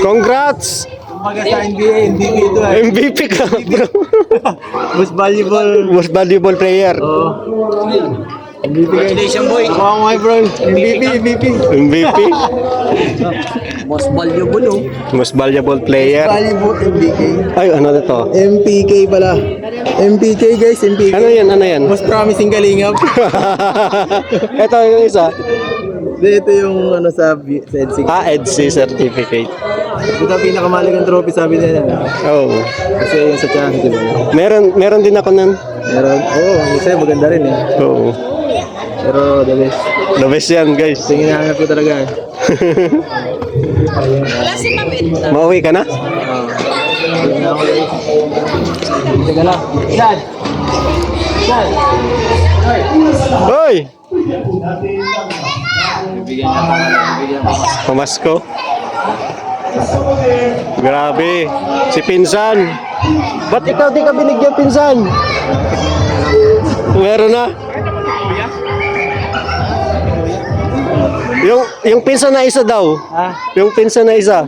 Congrats! Kumbaga sa NBA, MVP ito eh. MVP ka, bro. Most valuable Player. MVP. Congratulations, boy. Ako nga, bro. MVP. MVP. Most valuable, oh. Most valuable player. Valuable MPK. Ay, ano na to? MPK pala. MPK, guys. MPK. Ano yan? Ano yan? Most promising kalingap. Ito yung isa. Ito yung ano sa EDC. EDC certificate. Ito ang pinakamalagang trophy sabi nila. Oh. Kasi yung sa chance, di ba? Meron din ako nun. Meron. Yung isa maganda rin eh. Oo. Pero the best. The best yan, guys. Tingin na ko talaga eh. Mauwi ka na? Tingin na ako guys. Teka lang. Dad! Dad! Hoy! Bibigyan niya. Pamasko. Grabe. Si Pinsan. Ba't ikaw di ka binigyan, Pinsan? Meron na. Yung pinsan na isa daw. Yung pinsan na isa.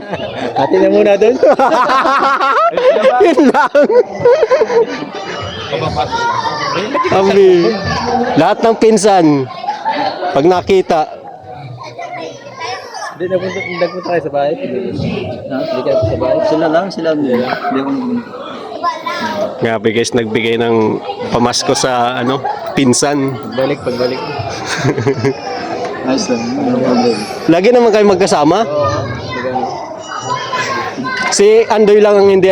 Atin na muna doon. Yun lang. Abi. Lahat ng pinsan. Pag nakita. Hindi, nagpunta kayo sa bahay. Hindi kayo sa bahay. Sila lang. Hindi ako Grabe guys, nagbigay ng pamasko sa pinsan. Pagbalik. Ayos lang. Lagi naman kayo magkasama? Si Andoy lang ang hindi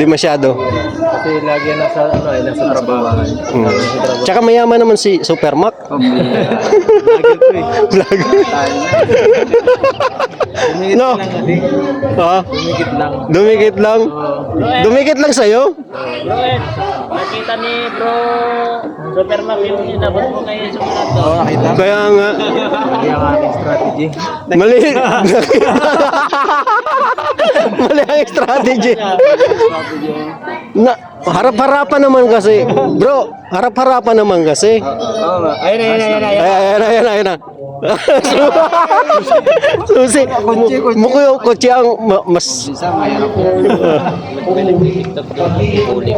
masyado. Kasi lagi nasa trabaho. Tsaka mayaman naman si Supermac. Vlogger. No. Dumikit lang. Dumikit lang sa'yo? Roel, nakita ni Bro Supermac yung inabot mo ngayon sa mga to. Nakita. Kaya nga. Mali ang aking strategy. Mali. Mali ang strategy. Harap-harapan naman kasi. Bro, harap-harapan naman kasi. Ayun na. Susi. Mukha yung kotse ang mas... Huli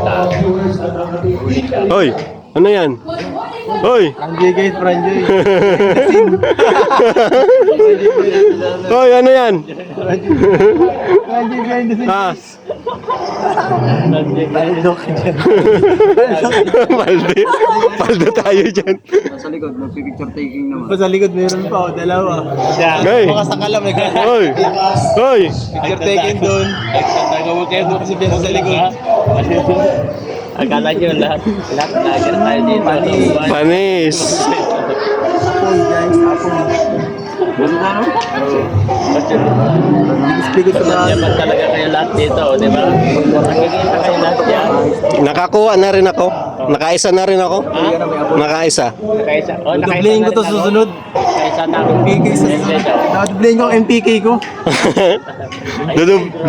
ka. Hoy, ano yan? Hoy! Franjoy guys, Franjoy. Hoy, ano yan? Franjoy behind the scenes. Paldo tayo dyan. Sa likod, magpipicture taking naman. Sa likod, meron pa o, dalawa. Hoy! Baka sa kalam, Hoy! Hoy! picture taking doon. Nagawag kayo doon kasi pinasa sa likod. Akala nyo lahat lagi na tayo dito. Panis! Apple guys, apple. Speak sa Yaman talaga kayo lahat dito, di ba? Nakikita kayo lahat yan. Nakakuha na rin ako. Nakaisa na rin ako. Nakaisa. Nakaisa. Oh, Dublehin ko to susunod. Nakaisa na ako. MPK sa susunod. Nakadublehin ko ang MPK ko.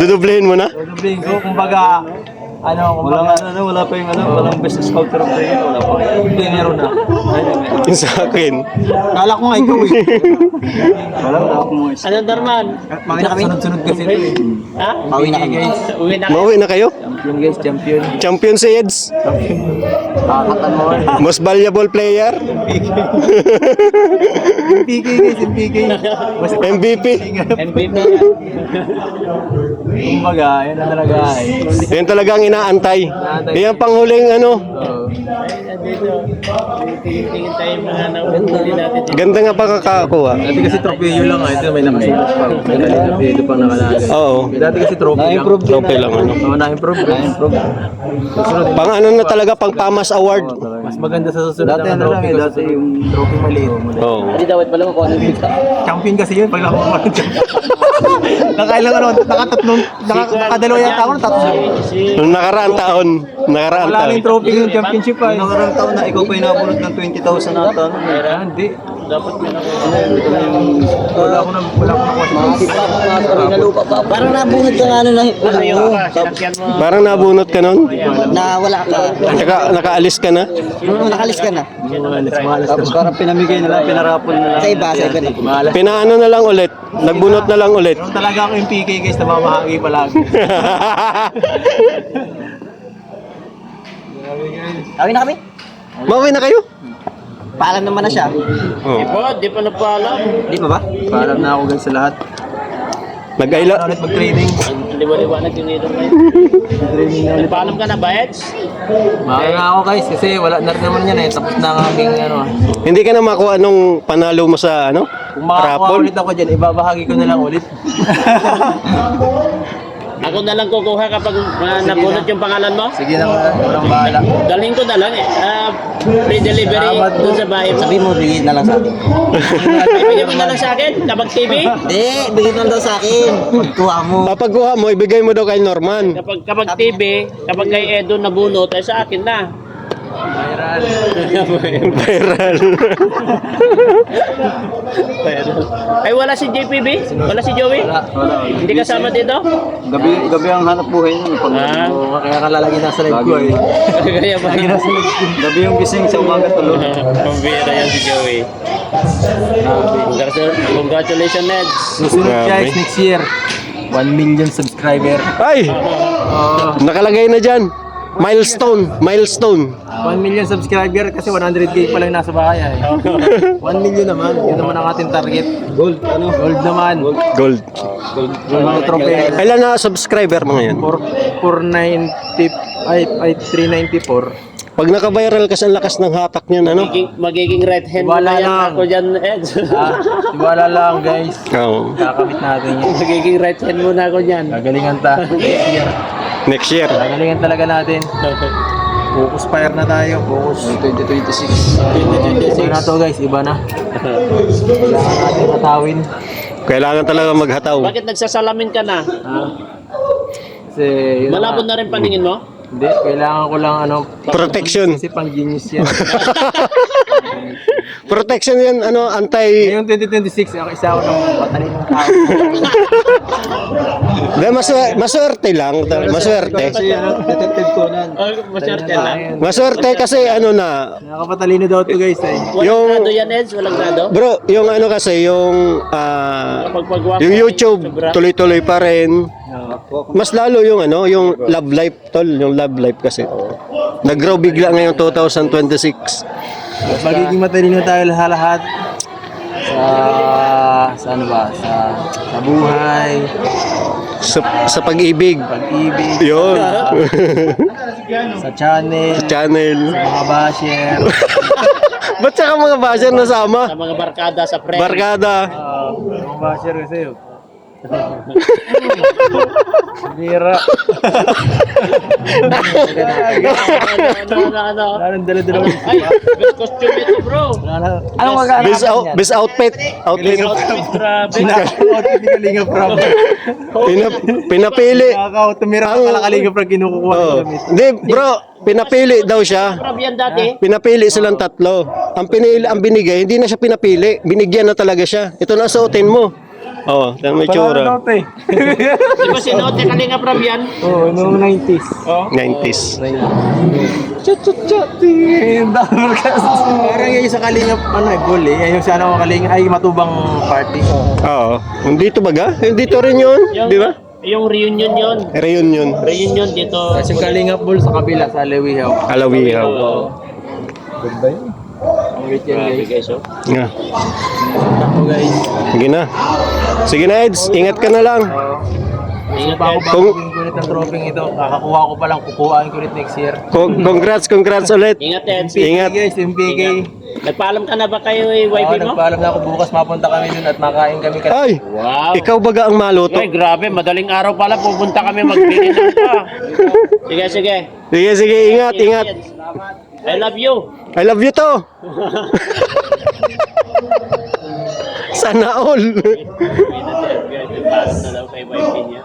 Dudublehin mo na? Dublehin ko, kumbaga, wala pa yung walang best scouter of the year, wala pa. Hindi, meron na. Yung sa akin. Kala ko nga ikaw eh. Wala ako mo. Ano, Darman? Mawin na kami. Sunod-sunod kasi ito eh. Ha? Mawin na kami. Uwi na kayo. Mauwi na kayo? Champion guys, champion. Champion si Eds. Kakatan mo eh. Most valuable player. MPK guys, MPK. MVP. MVP. Kumbaga, yan na talaga eh. Yan talagang inaantay. Yan panghuling Dito. Tingin tayo yung mga nahuli natin dito. Ganda nga pagkakakuha. Dati kasi trophy lang ah. Ito may nakasulat pa. Ito pang nakalagay. Oo. Dati kasi trophy lang. Trophy lang Oo, na-improve. Susunod. Pang na talaga, pang PAMAS Award. Mas maganda sa susunod na trophy. Dati yung trophy maliit. Oo. Hindi dapat pala mo kung ano yung Champion kasi yun pag nakuha ko. Nakailang nakadalawa yata ako, tatlo. Nung nakaraang taon, Nakaraan Wala taon. nang trophy yung championship ay. Nakarang taon na ikaw pa inabunot ng 20,000 ata. Hindi. Dapat may Wala ko na Parang nabunod ka nga ano na Ano yung sinakyan mo? Parang nabunot ka nun? na wala ka. Nakaalis ka na? Nakalis ka na. Tapos parang pinamigay na lang, pinarapol na lang. Sa iba na. Malas. Pinaano na lang ulit. Nagbunot na lang ulit. Pero talaga ako yung PK guys, namamahagi palagi. Kami na kami. Mauwi na kayo? Paalam naman na siya. Oh. Di pa nagpaalam. Di ba ba? Paalam na ako guys sa lahat. Nag-aila. Ulit mag-training. Liwa-liwanag yung nito ngayon. Nagpaalam ka na ba, Eds? Maka nga ako guys, kasi wala na rin naman yan eh. Tapos na ang aking ano. Hindi ka na makuha nung panalo mo sa ano? Kung makakuha Raffle? ulit ako dyan, ibabahagi ko na lang ulit. Ako na lang kukuha kapag nabunot yung pangalan mo. Sige na, walang bahala. Dalhin ko na lang eh. Free delivery Salamat doon sa bahay mo. Sabi mo, bigyan na lang sa akin. Bibigyan mo na lang sa akin kapag TV. Hindi, bigyan mo lang daw sa akin. Pagkuha mo. Papagkuha mo, ibigay mo daw kay Norman. Kapag TV, kapag kay Edo nabunot, ay sa akin na. Viral. Ay wala si JPB? Wala si Joey? Wala. Hindi kasama dito? Gabi ang hanap buhay nun. Ah, Kaya ka lalagi nasa live ko eh. kaya ba? Gabi yung gising sa umaga tulog. Pambira yan si Joey. Congratulations, Neds. Susunod Grabe. guys, next year. 1 million subscriber. Ay! Nakalagay na dyan. Milestone. 1 million subscriber kasi 100k pa lang nasa bahay eh. 1 million naman. Yun naman ang ating target. Gold. Gold naman. Gold. Gold mga trophy. Ilan na subscriber mo ngayon? 490 ay 394. Pag naka-viral kasi ang lakas ng hatak niyan, ano? Magiging right hand mo Wala na yan lang. ako dyan, Eds. Tiwala lang guys. Oo. Kakamit natin yan. Magiging right hand mo na ako dyan. Gagalingan ta. Next year. Next year. Gagalingan talaga natin. Focus fire na tayo. Focus 2026. Iba na to guys, iba na. Kailangan natin matawin. Kailangan talaga maghataw. Bakit nagsasalamin ka na? Kasi yun Malabo na rin paningin mo? Hindi, kailangan ko lang ano. Protection. Kasi pang genius yan. Protection yan, ano, anti... Ngayong 2026, ako isa ako ng matalinong tao. Maswerte lang. Maswerte. Kasi ano, detective Conan. Masyarte lang. Maswerte kasi ano na, Nakapatalino daw to guys eh. Walang Yung- grado yan, Eds? Walang grado? bro, yung ano kasi, yung yung YouTube, tuloy-tuloy pa rin. Mas lalo yung ano, yung love life tol, yung love life kasi. Nag-grow bigla ngayong 2026. Magiging matalino tayo lahat sa ano ba? Sa buhay, Sa pag-ibig. pag-ibig, Yun. sa channel, Channel. mga basher. Ba't saka mga basher nasama? Sa mga barkada, sa friends. Barkada. Mga basher kasi yun. Bira. Ano? Parang dala-dala. Ay, best costume ito, bro. Anong magkano Best outfit. Outfit. Grabe. Sinakot ni Kalinga Prab. Pinapili. Nakakaw, tumira ka pala Kalinga Prab kinukuha ng Oh. damit. Hindi, bro, pinapili daw siya. Grabe yan dati. Pinapili silang tatlo. Ang binigay, hindi na siya pinapili. Binigyan na talaga siya. Ito na suotin mo. Oh, yan may tsura. Di ba sinuot niya Kalinga Prab yan? Oo, noong 90s. 90s. Parang yun sa Kalinga, ano eh, goal eh. Yan yung sa ano, Kalinga, ay matubang party. Oo. Dito baga? Dito rin yun. Di ba? Yung reunion yun. Reunion. Reunion dito. Kasi yung Kalinga Ball sa kabila, sa Lewihaw. Alawihaw. Goodbye. Ang wait yan Grabe guys. guys, oh. Nga. Ako guys. Sige na. Sige na, Eds. Ingat ka na lang. Ingat Pa ako kayo. baguhin ko ulit ang trophy ito. Kakakuha ko pa lang, kukuhaan ko ulit next year. Congrats ulit. Ingat, Eds. Ingat. guys, MPK. Nagpaalam ka na ba kayo, wifi mo? Nagpaalam na ako bukas, mapunta kami dun at makain kami. Ay, Wow. ikaw baga ang maluto. Ay, grabe. Madaling araw pala pupunta kami magbili ng pa. Sige, sige. Sige, ingat. I love you. I love you to. Sana all. Nagpaalam na daw kay wifi niya.